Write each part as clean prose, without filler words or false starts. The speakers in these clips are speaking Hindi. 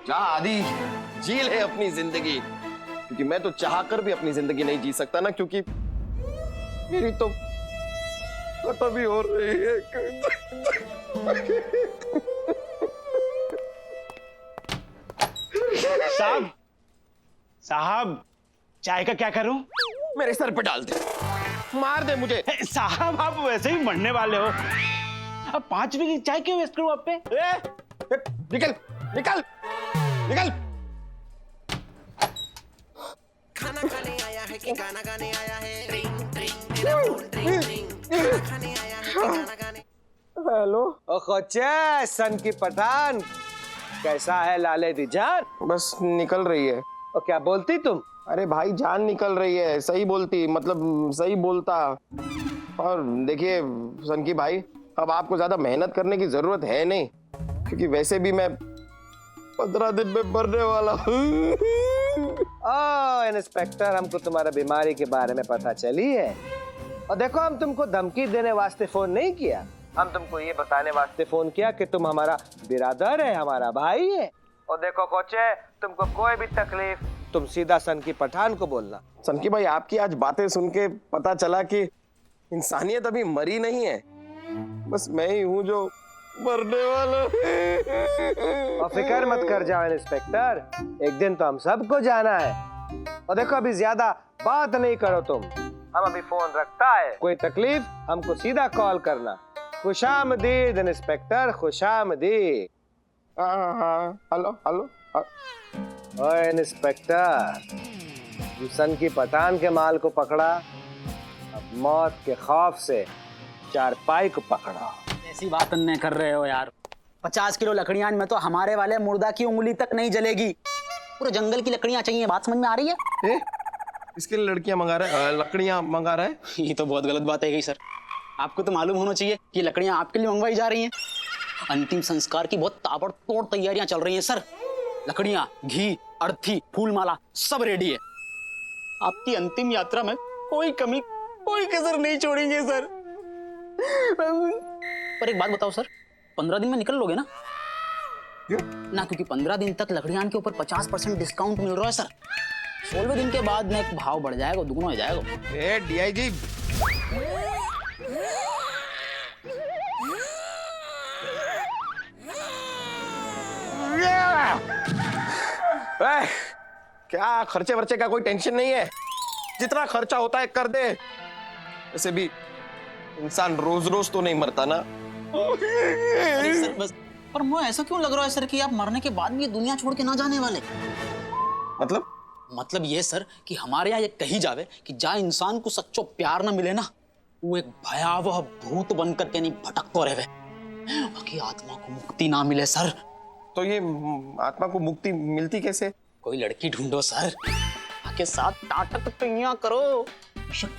जा आदि, जी ले अपनी जिंदगी, क्योंकि मैं तो चाहकर भी अपनी जिंदगी नहीं जी सकता ना, क्योंकि मेरी तो खत्म ही हो रही है। साहब, साहब, चाय का क्या करूं? मेरे सर पे डाल दे, मार दे मुझे। साहब, आप वैसे ही मरने वाले हो। अब 5 रुपए की चाय क्यों वेस्ट करूं आप पे? निकल निकल निकल। खाना खाने आया है कि गाना गाने आया है? ड्रिंक ड्रिंक तेरा फोन ड्रिंक ड्रिंक। खाना खाने आया है कि गाना गाने? हेलो। ओ खोचे, सन की पठान, कैसा है लाले दी जान? बस निकल रही है। और क्या बोलती तुम? अरे भाई जान निकल रही है, सही बोलती, मतलब सही बोलता। और देखिए सनकी भाई, अब आपको ज्यादा मेहनत करने की जरूरत है नहीं, क्योंकि वैसे भी मैं 15 दिन में मरने वाला हूँ। ओ इंस्पेक्टर, हमको तुम्हारा बीमारी के बारे में पता चली है। और देखो, हम तुमको धमकी देने वास्ते फोन नहीं किया, हम तुमको ये बताने वास्ते फोन किया कि तुम हमारा बिरादर है, हमारा भाई है। और देखो कोचे, तुमको कोई भी तकलीफ, तुम सीधा सन की पठान को बोलना। सनकी भाई, आपकी आज बातें सुन के पता चला कि इंसानियत अभी मरी नहीं है, बस मैं ही हूँ जो मरने वाला है। और फिक्र मत कर जाओ इंस्पेक्टर, एक दिन तो हम सबको जाना है। और देखो, अभी ज्यादा बात नहीं करो तुम, हम अभी फोन रखता है। कोई तकलीफ हमको सीधा कॉल करना। खुशामदीद इंस्पेक्टर, खुशामदीद। हाँ, हेलो हेलो। ओए इंस्पेक्टर, सन की पठान के माल को पकड़ा, अब मौत के खौफ से चारपाई को पकड़ा। ऐसी बात नहीं कर रहे हो यार। 50 किलो लकड़ियां में तो हमारे वाले मुर्दा की उंगली तक नहीं जलेगी। पूरे जंगल की लकड़ियां चाहिए, बात समझ में आ रही है? इसके लिए लड़कियां मंगा रहा है, लकड़ियां मंगा रहा है? ये तो बहुत गलत बात है गई सर। आपको तो मालूम होना चाहिए कि लकड़ियां आपके लिए मंगवाई जा रही हैं। अंतिम संस्कार की बहुत ताबड़तोड़ तैयारियां चल रही हैं सर। लकड़ियां, घी, अर्थी, फूलमाला सब रेडी है। आपकी अंतिम यात्रा में कोई कमी, कोई कसर नहीं छोड़ेंगे सर। पर एक बात बताओ सर, 15 दिन में निकल लोगे ना? क्यों? ना, क्योंकि 15 दिन तक लकड़ियां के ऊपर 50% डिस्काउंट मिल रहा है सर। 16वें दिन के बाद में भाव बढ़ जाएगा, दुगुना हो जाएगा। ए डीआईजी, क्या खर्चे वर्चे का कोई टेंशन नहीं है, जितना खर्चा होता है कर दे। वैसे भी इंसान रोज रोज तो नहीं मरता ना। अरे सर बस, पर मुझे ऐसा क्यों लग रहा है सर कि आप मरने के बाद भी ये दुनिया छोड़ के ना जाने वाले? मतलब ये सर कि हमारे यहाँ ये कही जावे कि जहाँ इंसान को सच्चो प्यार ना मिले ना, वो एक भयावह भूत बनकर के नहीं भटकतो रहे, बाकी आत्मा को मुक्ति ना मिले सर। तो ये आत्मा को मुक्ति मिलती कैसे? कोई लड़की ढूंढो सर, आके साथ टाटक टैया करो,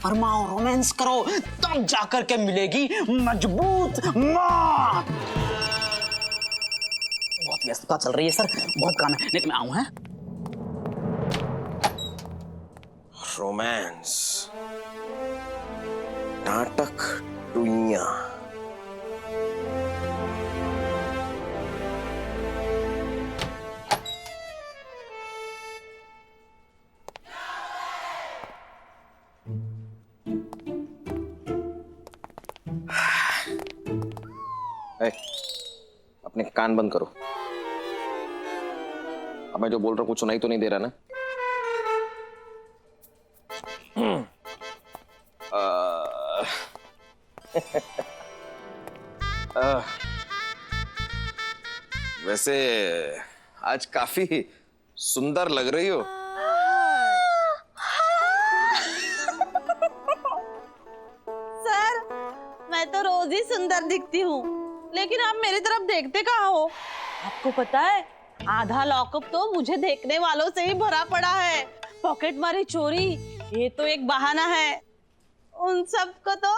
फरमाओ, रोमांस करो, तब जाकर के मिलेगी मजबूत मौत। बहुत व्यस्तता चल रही है सर, बहुत काम है, नहीं तो मैं आऊं है। रोमांस, नाटक, टुइया। अपने कान बंद करो। अब मैं जो बोल रहा हूं कुछ सुनाई तो नहीं दे रहा ना? वैसे आज काफी सुंदर लग रही हो। सर, मैं तो रोज ही सुंदर दिखती हूँ, लेकिन आप मेरी तरफ देखते कहाँ हो? आपको पता है, आधा लॉकअप तो मुझे देखने वालों से ही भरा पड़ा है। पॉकेट मारी, चोरी, ये तो एक बहाना है। उन सब को तो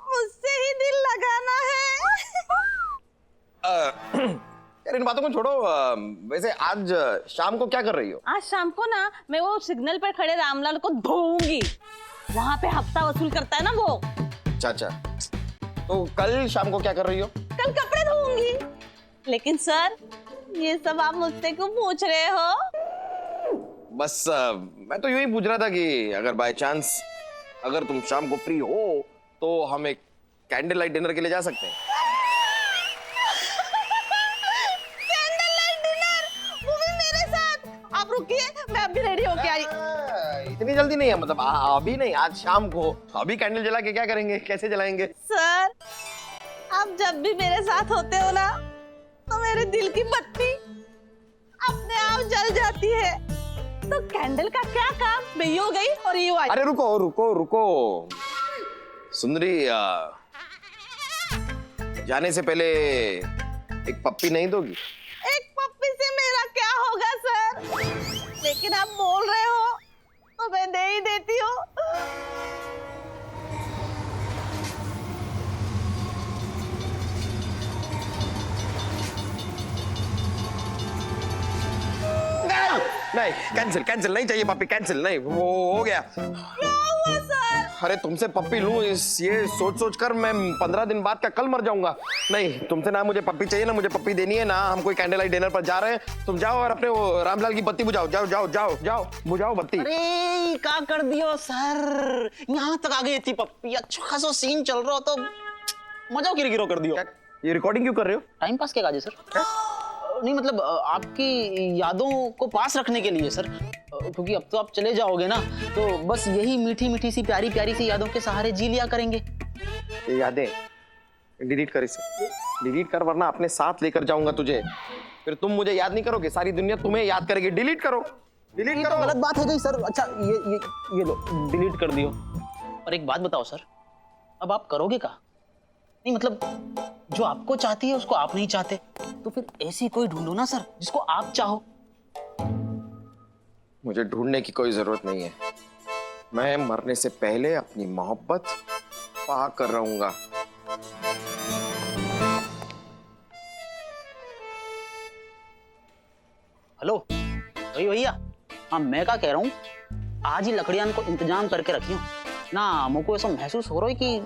मुझसे ही दिल लगाना है। यार इन बातों को छोड़ो, वैसे आज शाम को क्या कर रही हो? आज शाम को ना मैं वो सिग्नल पर खड़े रामलाल को धोऊंगी। वहाँ पे हफ्ता वसूल करता है ना वो। अच्छा, तो कल शाम को क्या कर रही हो? कल कपड़े धोऊंगी। लेकिन सर, ये सब आप मुझसे क्यों पूछ रहे हो? बस मैं तो यूं ही पूछ रहा था कि अगर बाय चांस अगर तुम शाम को फ्री हो तो हम एक कैंडल लाइट डिनर के लिए जा सकते हैं। कैंडल लाइट डिनर, वो भी मेरे साथ। आप रुकिए, मैं अभी रेडी होके आई। इतनी जल्दी नहीं है, मतलब अभी नहीं, आज शाम को। अभी कैंडल जला के क्या करेंगे, कैसे जलाएंगे? सर, आप जब भी मेरे साथ होते हो ना, तो मेरे दिल की बत्ती अपने आप जल जाती है। तो कैंडल का क्या काम? मैं यूं गई और यूं आई। अरे रुको रुको रुको सुंदरी, जाने से पहले एक पप्पी नहीं दोगी? एक पप्पी से मेरा क्या होगा सर? लेकिन आप बोल रहे हो तो मैं दे ही देती हूँ। नहीं, कैंसिल कैंसिल, नहीं चाहिए पप्पी, कैंसिल नहीं, वो हो गया। क्या हुआ सर? अरे तुमसे पप्पी लूं ये सोच सोच कर मैं 15 दिन बाद का कल मर जाऊंगा। नहीं, तुमसे ना मुझे पप्पी चाहिए, ना मुझे पप्पी देनी है, ना हम कोई कैंडल लाइट डिनर पर जा रहे हैं। तुम जाओ और अपने वो रामलाल की बत्ती बुझाओ, जाओ जाओ जाओ जाओ बुझाओ बत्ती। अरे क्या कर दियो सर, यहाँ तक आ गई थी पप्पी, अच्छा खासा सीन चल रहा हो तो मजा गिरो कर दियो। ये रिकॉर्डिंग क्यों कर रहे हो? टाइम पास के काजे सर? नहीं मतलब आपकी यादों को पास रखने के लिए सर, क्योंकि अब तो आप चले जाओगे ना, तो बस यही मीठी मीठी सी प्यारी प्यारी सी यादों के सहारे जी लिया करेंगे। ये यादें डिलीट कर, इसे डिलीट कर, वरना अपने साथ लेकर जाऊंगा तुझे। फिर तुम मुझे याद नहीं करोगे, सारी दुनिया तुम्हें याद करेगी। डिलीट करो, डिलीट करो। गलत बात है गई सर। अच्छा ये लो, डिलीट कर दियो। और एक बात बताओ सर, अब आप करोगे क्या? नहीं मतलब जो आपको चाहती है उसको आप नहीं चाहते, तो फिर ऐसी कोई ढूंढो ना सर जिसको आप चाहो। मुझे ढूंढने की कोई जरूरत नहीं है, मैं मरने से पहले अपनी मोहब्बत पा कर रहूंगा। हेलो वही भैया, हाँ मैं क्या कह रहा हूँ, आज ही लकड़ियां को इंतजाम करके रखियो ना, मुझको ऐसा महसूस हो रहा है कि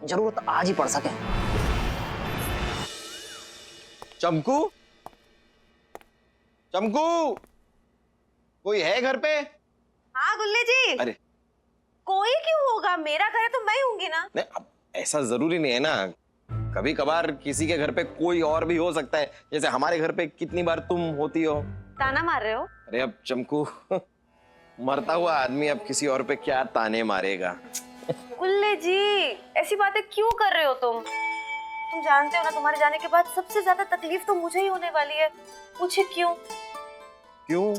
जरूरत आज ही पड़ सके। चमकू, चमकू, कोई है घर पे? हाँ गुल्ले जी। अरे कोई क्यों होगा, मेरा घर है तो मैं होंगी ना। नहीं, अब ऐसा जरूरी नहीं है ना, कभी कभार किसी के घर पे कोई और भी हो सकता है, जैसे हमारे घर पे कितनी बार तुम होती हो। ताना मार रहे हो? अरे अब चमकू, मरता हुआ आदमी अब किसी और पे क्या ताने मारेगा। गुल्ले जी ऐसी बातें क्यों कर रहे हो तुम जानते हो ना, तुम्हारे जाने के बाद सबसे ज्यादा तकलीफ तो मुझे ही होने वाली है। पूछे क्यों? क्यों?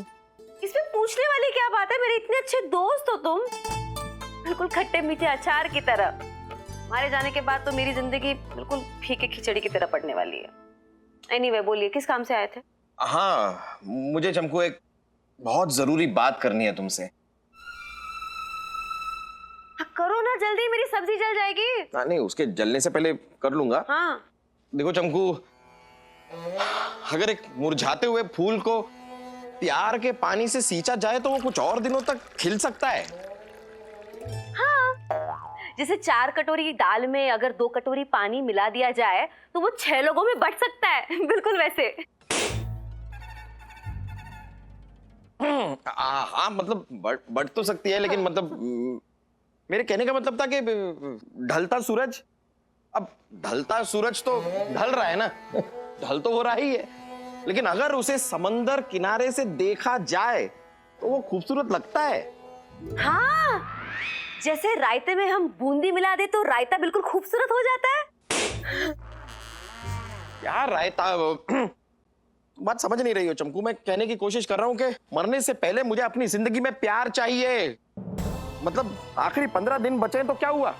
इसमें पूछने वाली क्या बात है, मेरे इतने अच्छे दोस्त हो तुम, बिल्कुल खट्टे मीठे अचार की तरह। हमारे जाने के बाद तो मेरी जिंदगी बिल्कुल फीके खिचड़ी की तरह पड़ने वाली है। एनीवे बोलिए, किस काम से आए थे? हाँ, मुझे चमकू एक बहुत जरूरी बात करनी है तुमसे। हाँ, करो ना जल्दी, मेरी सब्जी जल जाएगी। नहीं, उसके जलने से पहले कर लूंगा। हाँ देखो चमकू, अगर एक मुरझाते हुए फूल को प्यार के पानी से सींचा जाए तो वो कुछ और दिनों तक खिल सकता है। जैसे 4 कटोरी दाल में अगर 2 कटोरी पानी मिला दिया जाए तो वो 6 लोगों में बट सकता है, बिल्कुल वैसे। हाँ मतलब बढ़ तो सकती है, लेकिन मतलब मेरे कहने का मतलब था कि ढलता सूरज, अब ढलता सूरज तो ढल रहा है ना, ढल तो हो रहा ही है, लेकिन अगर उसे समंदर किनारे से देखा जाए तो वो खूबसूरत लगता है। हाँ, जैसे रायते में हम बूंदी मिला दे तो रायता बिल्कुल खूबसूरत हो जाता है। यार रायता, बात समझ नहीं रही हो चमकू। मैं कहने की कोशिश कर रहा हूँ कि मरने से पहले मुझे अपनी जिंदगी में प्यार चाहिए। मतलब आखिरी 15 दिन बचे तो क्या हुआ,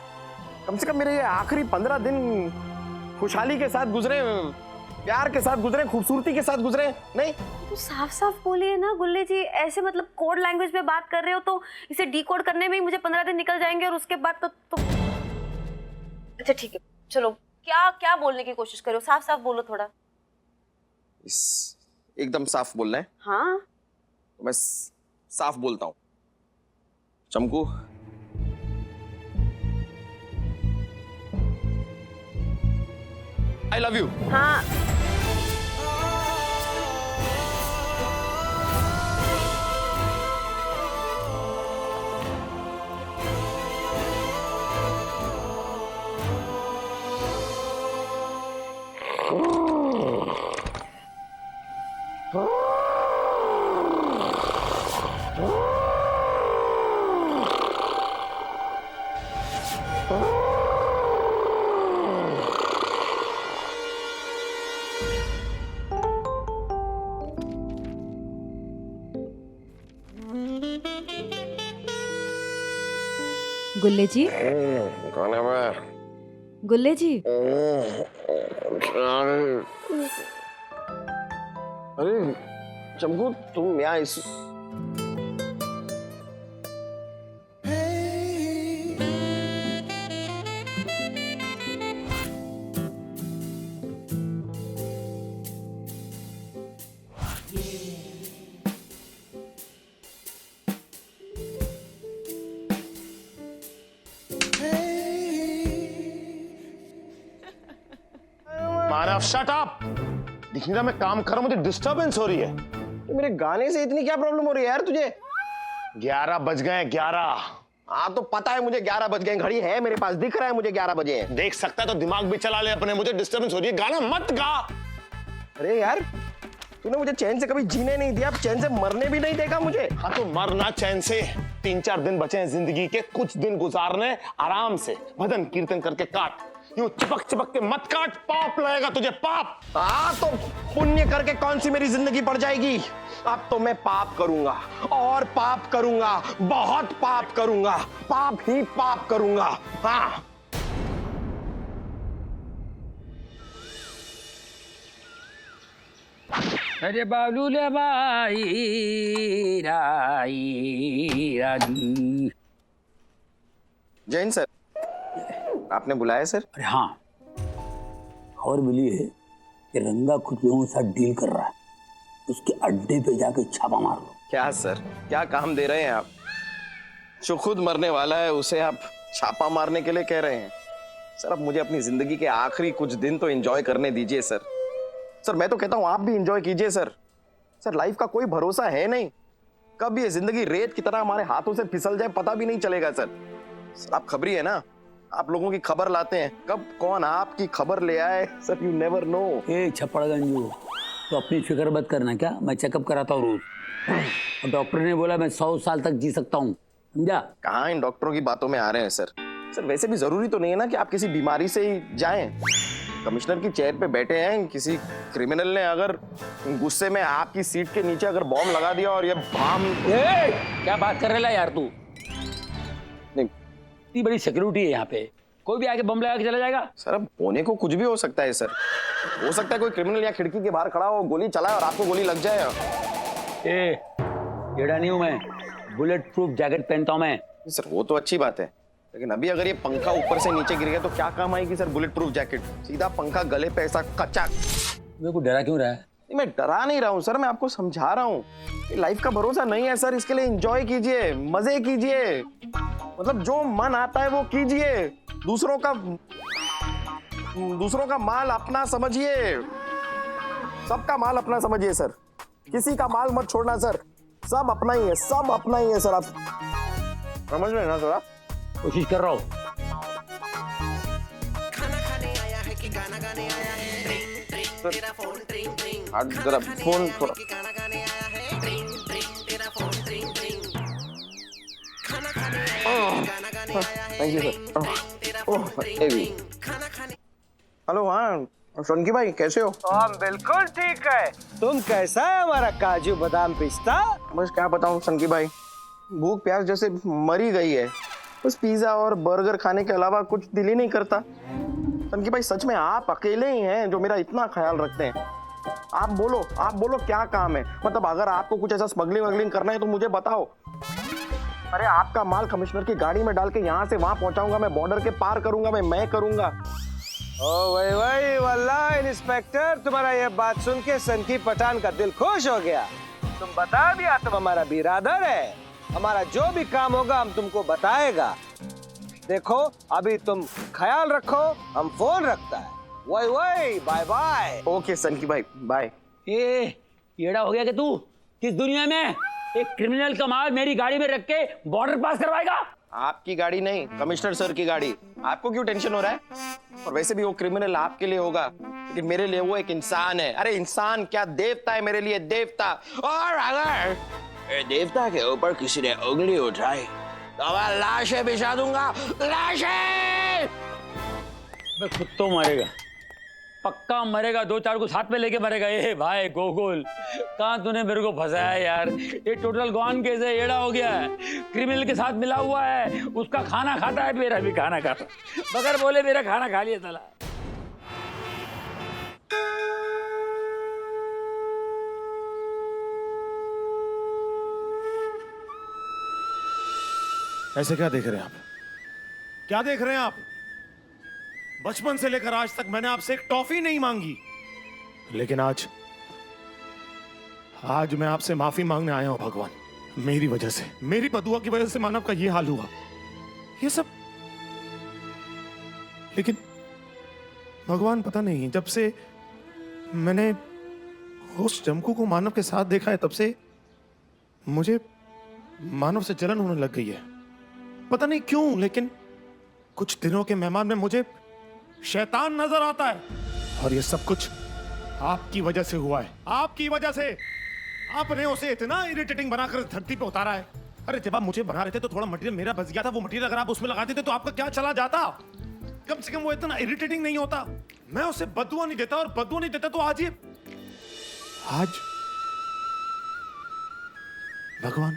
कम से कम मेरे ये आखिरी 15 दिन खुशहाली के साथ गुजरे, प्यार के साथ गुजरे, खूबसूरती के साथ गुजरे। नहीं तो साफ साफ बोलिए ना गुल्ले जी, ऐसे मतलब कोड लैंग्वेज में बात कर रहे हो तो इसे डिकोड करने में ही मुझे 15 दिन निकल जाएंगे और उसके बाद तो अच्छा ठीक है, चलो क्या क्या बोलने की कोशिश करो, साफ साफ बोलो थोड़ा। एकदम साफ बोलना है। हाँ तो मैं साफ बोलता हूँ चमकू, आई लव यू। हाँ गुल्ले जी, कौन है मैं? गुल्ले जी, अरे चमकू, तुम यहाँ इस मानव शट अप। दिखने का मैं काम कर रहा हूं, मुझे डिस्टरबेंस हो रही है। मेरे गाने से इतनी क्या प्रॉब्लम हो रही है यार तुझे? 11 बज गए, 11। हाँ तो पता है मुझे 11 बज गए, घड़ी है मेरे पास, दिख रहा है मुझे 11 बजे हैं। देख सकता है तो दिमाग भी चला ले अपने। मुझे डिस्टरबेंस हो रही है, गाना मत गा। अरे यार, तूने मुझे चैन से कभी जीने नहीं दिया, अब चैन से मरने भी नहीं देगा मुझे। हाँ तो मरना चैन से। 3-4 दिन बचे हैं जिंदगी के, कुछ दिन गुजारने आराम से, भजन कीर्तन करके काट। यूं चिपक चिपक के मत काट, पाप लगेगा तुझे, पाप। हाँ तो पुण्य करके कौन सी मेरी जिंदगी पड़ जाएगी? अब तो मैं पाप करूंगा और पाप करूंगा, बहुत पाप करूंगा, पाप ही पाप करूंगा। हाँ अरे बाबलू ले बाई राई राजी। जैन सर, आपने बुलाया सर? अरे हाँ, खबर मिली है कि रंगा कुछ लोगों के साथ डील कर रहा है, उसके अड्डे पे जाके छापा मार लो। क्या सर, क्या काम दे रहे हैं आप? जो खुद मरने वाला है उसे आप छापा मारने के लिए कह रहे हैं? सर अब मुझे अपनी जिंदगी के आखिरी कुछ दिन तो एंजॉय करने दीजिए सर। सर मैं तो कहता हूं आप भी एंजॉय कीजिए सर। सर लाइफ का कोई भरोसा है नहीं, कब ये जिंदगी रेत की तरह हमारे हाथों से फिसल जाए पता भी नहीं चलेगा सर। सर आप खबरी है ना, आप लोगों की खबर लाते हैं, कब कौन आपकी खबर ले आए सर, यू नेवर नो। ए छप्पड़गंजू, तो अपनी फिक्र मत करना, क्या मैं चेकअप कराता हूँ रोज, और डॉक्टर ने बोला मैं 100 साल तक जी सकता हूँ, समझा? कहाँ इन डॉक्टरों की बातों में आ रहे हैं सर। सर वैसे भी जरूरी तो नहीं है ना कि आप किसी बीमारी से ही जाएं। कमिश्नर की चेयर पे बैठे हैं, किसी क्रिमिनल ने अगर गुस्से में आपकी सीट के नीचे अगर बॉम्ब लगा दिया और ये बॉम्ब। क्या बात कर रहा है यार तू? नहीं इतनी बड़ी सिक्योरिटी है यहाँ पे, कोई भी आके बम लगा के चला जाएगा? सर अब होने को कुछ भी हो सकता है सर। हो सकता है कोई क्रिमिनल या खिड़की के बाहर खड़ा हो, गोली चलाए और आपको गोली लग जाए। येड़ा नहीं हूँ मैं, बुलेट प्रूफ जैकेट पहनता हूँ मैं। सर वो तो अच्छी बात है, लेकिन अभी अगर ये पंखा ऊपर से नीचे गिर गया तो क्या काम आएगी सर बुलेट प्रूफ जैकेट? सीधा पंखा गले पे ऐसा कचाक। मेरे को डरा क्यों रहा है? नहीं मैं डरा नहीं रहा हूँ सर, मैं आपको समझा रहा हूँ लाइफ का भरोसा नहीं है सर, इसके लिए एंजॉय कीजिए, मजे कीजिए, मतलब जो मन आता है वो कीजिए, दूसरों का माल अपना समझिए, सबका माल अपना समझिए सर, किसी का माल मत छोड़ना सर, सब अपना ही है, सब अपना ही है सर। आप समझ रहे हैं ना सर? आप कोशिश कर रहा हूँ। खाना खाने आया है कि गाना गाने आया है? ट्रिंग ट्रिंग तेरा फोन ट्रिंग ट्रिंग। आज जरा फोन थोड़ा। कि गाना गाने आया है? ट्रिंग ट्रिंग तेरा फोन ट्रिंग ट्रिंग। खाना खाने आया है कि गाना गाने आया है? Thank you sir. खाना खाने। हेलो, हाँ सोनकी भाई कैसे हो? हम बिल्कुल ठीक है, तुम कैसा है हमारा काजू बादाम पिस्ता? बस क्या बताऊं सनकी भाई, भूख प्यास जैसे मरी गई है, बस पिज्जा और बर्गर खाने के अलावा कुछ दिल ही नहीं करता। सनकी भाई सच में आप अकेले ही हैं जो मेरा इतना ख्याल रखते हैं। आप बोलो क्या काम है, मतलब अगर आपको कुछ ऐसा स्मगलिंग वगलिंग करना है तो मुझे बताओ। अरे आपका माल कमिश्नर की गाड़ी में डाल के यहाँ से वहां पहुंचाऊंगा मैं, बॉर्डर के पार करूंगा मैं करूंगा। ओ वही वल्लाह इंस्पेक्टर, तुम्हारा ये बात सुन के सनकी पठान का दिल खुश हो गया। तुम बता दिया, तुम हमारा बिरादर है, हमारा जो भी काम होगा हम तुमको बताएगा। देखो अभी तुम ख्याल रखो, हम फोन रखता है। वही बाय बाय। ओके सनकी भाई बाय। येड़ा हो गया कि तू किस दुनिया में एक क्रिमिनल का माल मेरी गाड़ी में रख के बॉर्डर पास करवाएगा? आपकी गाड़ी नहीं, कमिश्नर सर की गाड़ी। आपको क्यों टेंशन हो रहा है? और वैसे भी वो क्रिमिनल आपके लिए होगा, लेकिन मेरे लिए वो एक इंसान है। अरे इंसान क्या, देवता है मेरे लिए, देवता। और अगर देवता के ऊपर किसी ने उंगली उठाई तो मैं लाशें बिछा दूंगा, लाशें। मैं खुद तो मरेगा, पक्का मरेगा, 2-4 को साथ में लेके मरेगा। ए भाई गोकुल, कहाँ तूने मेरे को फंसाया यार? ये टोटल गॉन केस है, एड़ा हो गया है, क्रिमिनल के साथ मिला हुआ है, उसका खाना खाता है, मेरा भी खाना खाता, बगैर बोले मेरा खाना खा लिया साला। ऐसे क्या देख रहे हैं आप? क्या देख रहे हैं आप? बचपन से लेकर आज तक मैंने आपसे एक टॉफी नहीं मांगी, लेकिन आज मैं आपसे माफी मांगने आया हूं भगवान। मेरी वजह से, मेरी बदुआ की वजह से मानव का ये हाल हुआ, ये सब। लेकिन भगवान पता नहीं, जब से मैंने उस चमकू को मानव के साथ देखा है, तब से मुझे मानव से जलन होने लग गई है। पता नहीं क्यों, लेकिन कुछ दिनों के मेहमान में मुझे शैतान नजर आता है, और ये सब कुछ आपकी वजह से हुआ है। आपकी वजह से आपने उसे इतना इरिटेटिंग बनाकर धरती पे उतारा है। अरे जब आप मुझे बना रहे थे तो थोड़ा मटेरियल मेरा बच गया था, वो मटेरियल अगर आप उसमें लगा देते तो आपका क्या चला जाता? कम से कम वो इतना इरिटेटिंग नहीं होता। मैं उसे बदुआ नहीं देता, और बदुआ नहीं देता तो आज भगवान,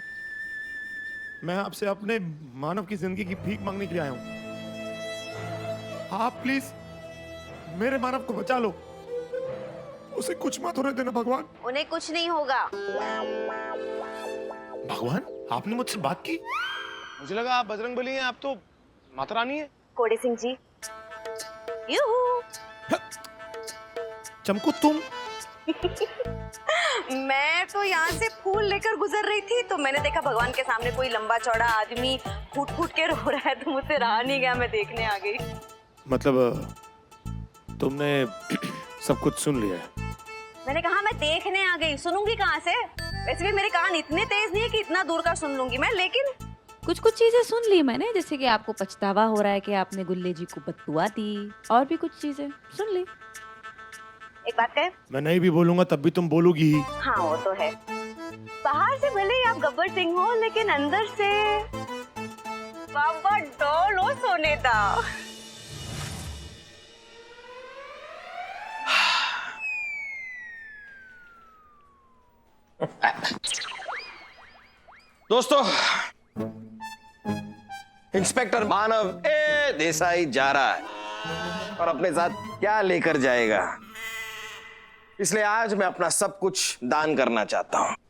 मैं आपसे अपने मानव की जिंदगी की भीख मांगने के लिए आया हूं। आप प्लीज मेरे मानव को बचा लो, उसे कुछ मत होने देना भगवान। उन्हें कुछ नहीं होगा। भगवान, आपने मुझसे बात की? मुझे लगा आप बजरंगबली हैं, आप तो माता रानी हैं। कोड़े सिंह जी। यूहू। चमकू तुम? मैं तो यहाँ से फूल लेकर गुजर रही थी, तो मैंने देखा भगवान के सामने कोई लंबा चौड़ा आदमी फूट फूट के रो रहा है, तो मुझसे रहा नहीं गया, मैं देखने आ गई। मतलब तुमने सब कुछ सुन लिया है? मैंने कहा मैं देखने आ गई, सुनूंगी कहाँ से? वैसे भी मेरे कान इतने तेज नहीं है कि इतना दूर का सुन लूंगी मैं, लेकिन कुछ चीजें सुन ली मैंने, जैसे कि आपको पछतावा हो रहा है कि आपने गुल्ले जी को बददुआ दी, और भी कुछ चीजें सुन ली। एक बात कहे, मैं नहीं भी बोलूंगा तब भी तुम बोलोगी ही। हाँ वो तो है। बाहर से भले ही आप गब्बर सिंह हो, लेकिन अंदर से बाबा डॉल हो सोने दा। दोस्तों, इंस्पेक्टर मानव ए देसाई जा रहा है, और अपने साथ क्या लेकर जाएगा, इसलिए आज मैं अपना सब कुछ दान करना चाहता हूं।